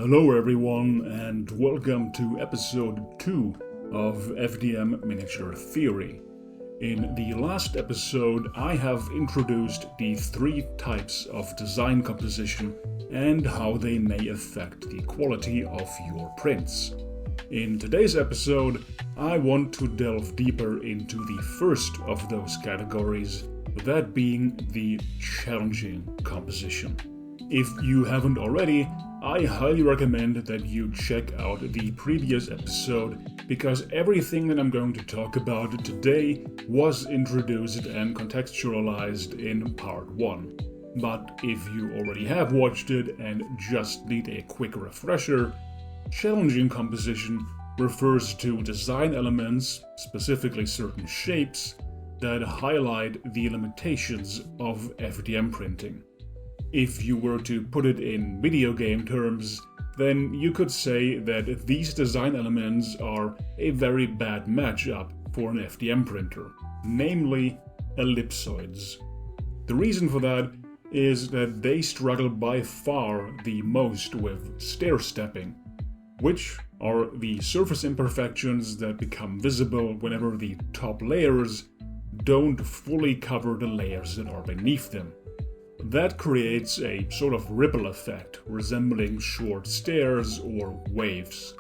Hello everyone and welcome to episode 2 of FDM Miniature Theory. In the last episode I have introduced the 3 types of design composition and how they may affect the quality of your prints. In today's episode I want to delve deeper into the first of those categories, that being the challenging composition. If you haven't already, I highly recommend that you check out the previous episode, because everything that I'm going to talk about today was introduced and contextualized in part 1. But if you already have watched it and just need a quick refresher, challenging composition refers to design elements, specifically certain shapes, that highlight the limitations of FDM printing. If you were to put it in video game terms, then you could say that these design elements are a very bad matchup for an FDM printer, namely ellipsoids. The reason for that is that they struggle by far the most with stair-stepping, which are the surface imperfections that become visible whenever the top layers don't fully cover the layers that are beneath them. That creates a sort of ripple effect resembling short stairs or waves.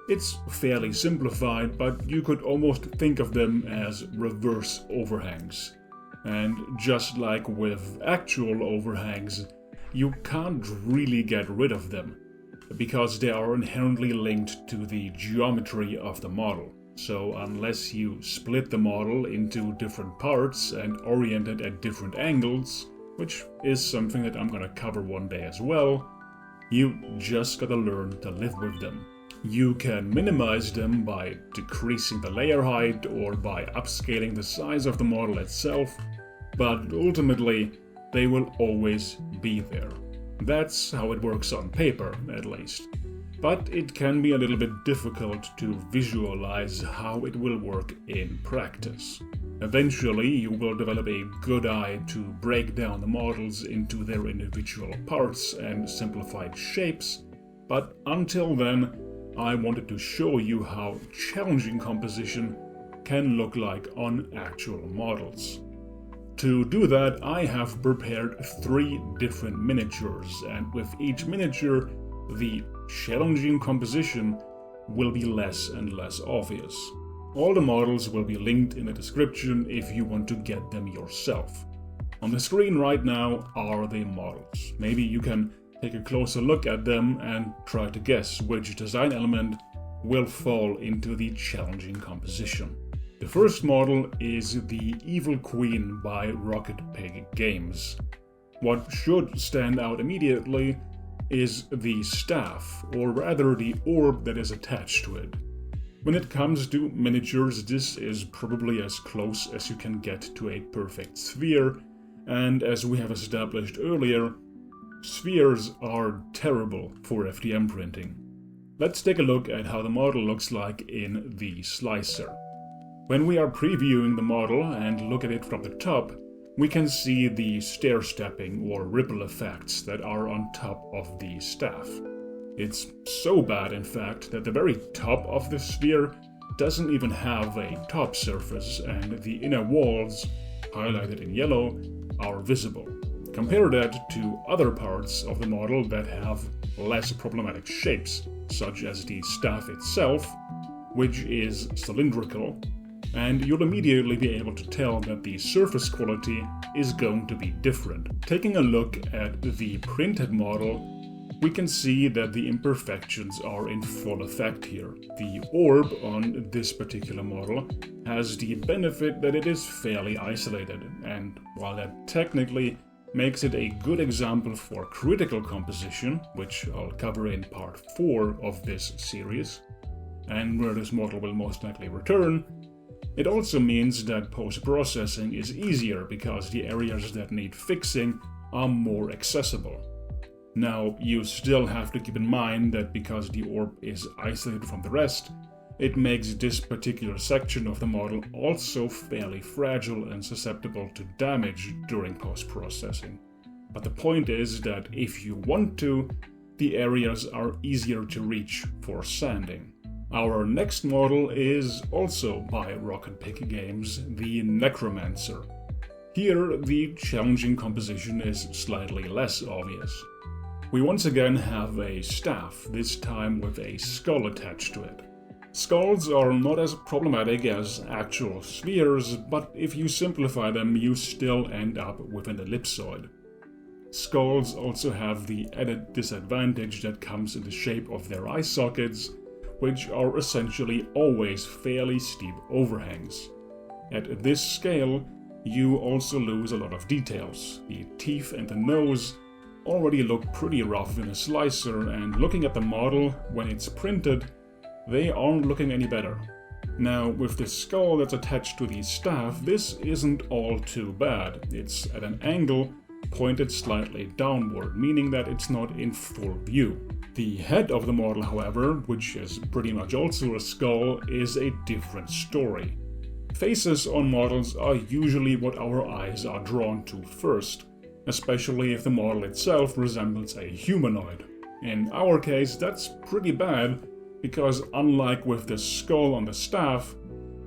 It's fairly simplified, but you could almost think of them as reverse overhangs. And just like with actual overhangs, you can't really get rid of them, because they are inherently linked to the geometry of the model. So unless you split the model into different parts and orient it at different angles, which is something that I'm gonna cover one day as well, you just gotta learn to live with them. You can minimize them by decreasing the layer height or by upscaling the size of the model itself, but ultimately they will always be there. That's how it works on paper, at least. But it can be a little bit difficult to visualize how it will work in practice. Eventually, you will develop a good eye to break down the models into their individual parts and simplified shapes, but until then, I wanted to show you how challenging composition can look like on actual models. To do that, I have prepared 3 different miniatures, and with each miniature, the challenging composition will be less and less obvious. All the models will be linked in the description if you want to get them yourself. On the screen right now are the models. Maybe you can take a closer look at them and try to guess which design element will fall into the challenging composition. The first model is the Evil Queen by Rocket Pig Games. What should stand out immediately is the staff, or rather the orb that is attached to it. When it comes to miniatures, this is probably as close as you can get to a perfect sphere, and as we have established earlier, spheres are terrible for FDM printing. Let's take a look at how the model looks like in the slicer. When we are previewing the model and look at it from the top, we can see the stair-stepping or ripple effects that are on top of the staff. It's so bad, in fact, that the very top of the sphere doesn't even have a top surface, and the inner walls, highlighted in yellow, are visible. Compare that to other parts of the model that have less problematic shapes, such as the staff itself, which is cylindrical, and you'll immediately be able to tell that the surface quality is going to be different. Taking a look at the printed model, we can see that the imperfections are in full effect here. The orb on this particular model has the benefit that it is fairly isolated, and while that technically makes it a good example for critical composition, which I'll cover in part 4 of this series, and where this model will most likely return, it also means that post-processing is easier because the areas that need fixing are more accessible. Now, you still have to keep in mind that because the orb is isolated from the rest, it makes this particular section of the model also fairly fragile and susceptible to damage during post-processing. But the point is that if you want to, the areas are easier to reach for sanding. Our next model is also by Rocket Pick Games, the Necromancer. Here, the challenging composition is slightly less obvious. We once again have a staff, this time with a skull attached to it. Skulls are not as problematic as actual spheres, but if you simplify them, you still end up with an ellipsoid. Skulls also have the added disadvantage that comes in the shape of their eye sockets, which are essentially always fairly steep overhangs. At this scale, you also lose a lot of details. The teeth and the nose already look pretty rough in a slicer, and looking at the model when it's printed, they aren't looking any better. Now, with the skull that's attached to the staff, this isn't all too bad. It's at an angle pointed slightly downward, meaning that it's not in full view. The head of the model, however, which is pretty much also a skull, is a different story. Faces on models are usually what our eyes are drawn to first, especially if the model itself resembles a humanoid. In our case, that's pretty bad, because unlike with the skull on the staff,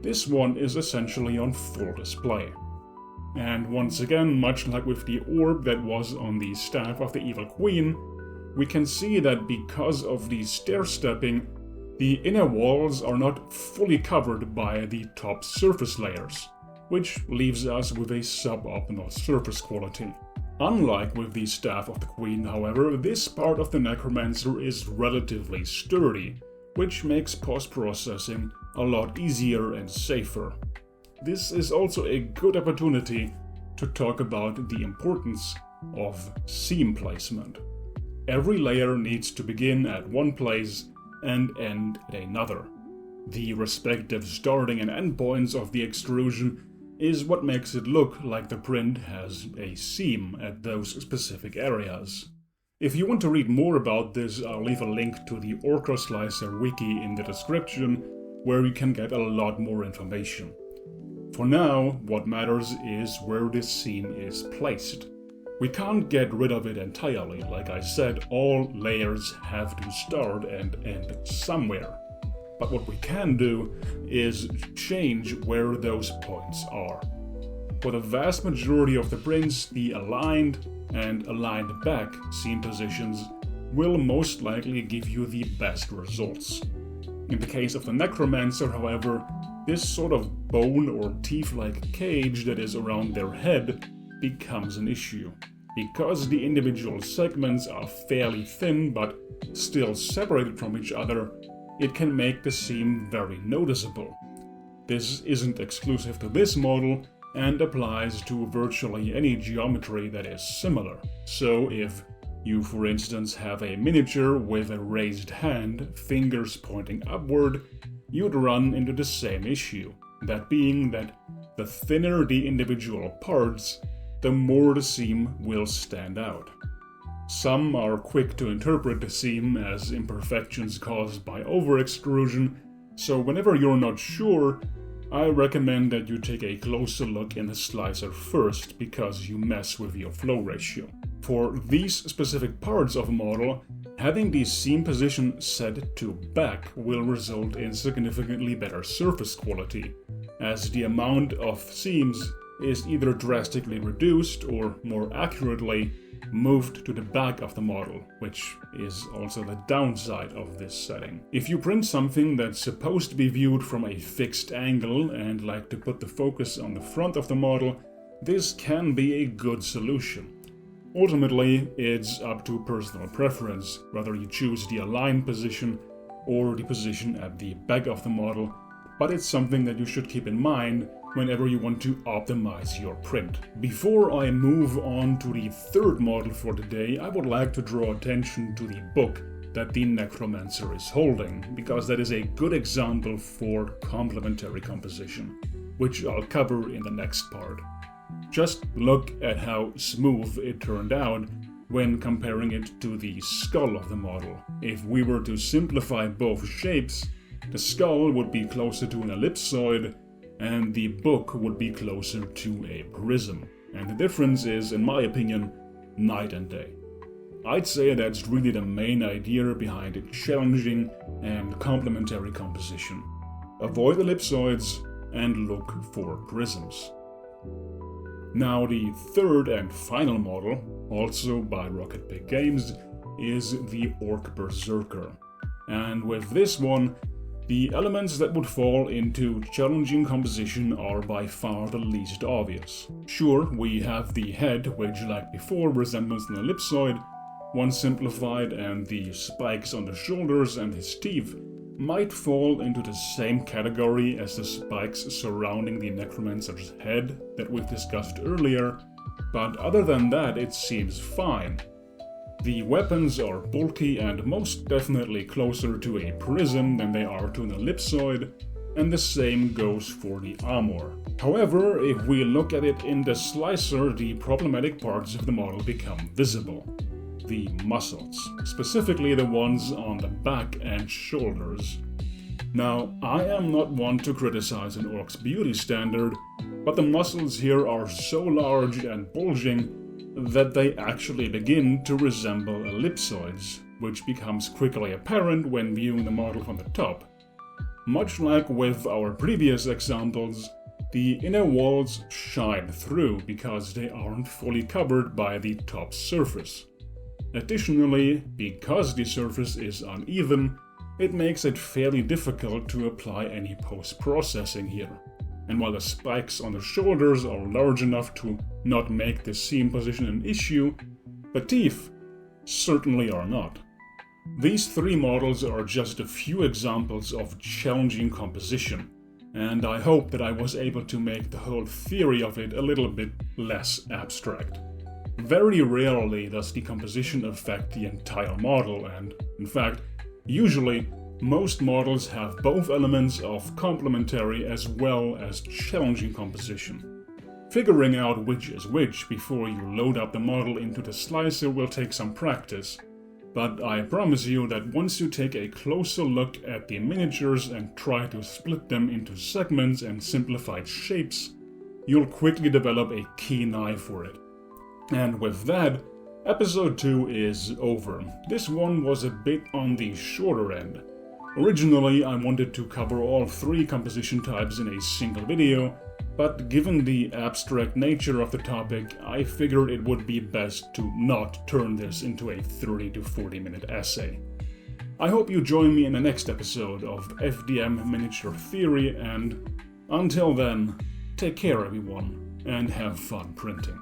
this one is essentially on full display. And once again, much like with the orb that was on the staff of the Evil Queen, we can see that because of the stair-stepping, the inner walls are not fully covered by the top surface layers, which leaves us with a suboptimal surface quality. Unlike with the staff of the Queen, however, this part of the Necromancer is relatively sturdy, which makes post-processing a lot easier and safer. This is also a good opportunity to talk about the importance of seam placement. Every layer needs to begin at one place and end at another. The respective starting and end points of the extrusion is what makes it look like the print has a seam at those specific areas. If you want to read more about this, I'll leave a link to the OrcaSlicer wiki in the description, where you can get a lot more information. For now, what matters is where this seam is placed. We can't get rid of it entirely. Like I said, all layers have to start and end somewhere. But what we can do is change where those points are. For the vast majority of the prints, the aligned and aligned back seam positions will most likely give you the best results. In the case of the Necromancer, however, this sort of bone or teeth-like cage that is around their head becomes an issue. Because the individual segments are fairly thin but still separated from each other, it can make the seam very noticeable. This isn't exclusive to this model and applies to virtually any geometry that is similar. So if you, for instance, have a miniature with a raised hand, fingers pointing upward, you'd run into the same issue. That being that the thinner the individual parts, the more the seam will stand out. Some are quick to interpret the seam as imperfections caused by over-extrusion, so whenever you're not sure, I recommend that you take a closer look in the slicer first, because you mess with your flow ratio. For these specific parts of a model, having the seam position set to back will result in significantly better surface quality, as the amount of seams is either drastically reduced or, more accurately, moved to the back of the model, which is also the downside of this setting. If you print something that's supposed to be viewed from a fixed angle and like to put the focus on the front of the model, this can be a good solution. Ultimately, it's up to personal preference, whether you choose the aligned position or the position at the back of the model, but it's something that you should keep in mind whenever you want to optimize your print. Before I move on to the third model for today, I would like to draw attention to the book that the Necromancer is holding, because that is a good example for complementary composition, which I'll cover in the next part. Just look at how smooth it turned out when comparing it to the skull of the model. If we were to simplify both shapes, the skull would be closer to an ellipsoid, and the book would be closer to a prism. And the difference is, in my opinion, night and day. I'd say that's really the main idea behind a challenging and complementary composition. Avoid ellipsoids and look for prisms. Now the third and final model, also by Rocket Pig Games, is the Orc Berserker. And with this one, the elements that would fall into challenging composition are by far the least obvious. Sure, we have the head, which like before resembles an ellipsoid, once simplified, and the spikes on the shoulders and his teeth might fall into the same category as the spikes surrounding the Necromancer's head that we've discussed earlier, but other than that it seems fine. The weapons are bulky and most definitely closer to a prism than they are to an ellipsoid, and the same goes for the armor. However, if we look at it in the slicer, the problematic parts of the model become visible. The muscles, specifically the ones on the back and shoulders. Now, I am not one to criticize an orc's beauty standard, but the muscles here are so large and bulging that they actually begin to resemble ellipsoids, which becomes quickly apparent when viewing the model from the top. Much like with our previous examples, the inner walls shine through because they aren't fully covered by the top surface. Additionally, because the surface is uneven, it makes it fairly difficult to apply any post-processing here. And while the spikes on the shoulders are large enough to not make the seam position an issue, the teeth certainly are not. These three models are just a few examples of challenging composition, and I hope that I was able to make the whole theory of it a little bit less abstract. Very rarely does the composition affect the entire model, and, in fact, usually most models have both elements of complementary as well as challenging composition. Figuring out which is which before you load up the model into the slicer will take some practice, but I promise you that once you take a closer look at the miniatures and try to split them into segments and simplified shapes, you'll quickly develop a keen eye for it. And with that, episode 2 is over. This one was a bit on the shorter end. Originally, I wanted to cover all three composition types in a single video, but given the abstract nature of the topic, I figured it would be best to not turn this into a 30 to 40 minute essay. I hope you join me in the next episode of FDM Miniature Theory, and until then, take care everyone, and have fun printing.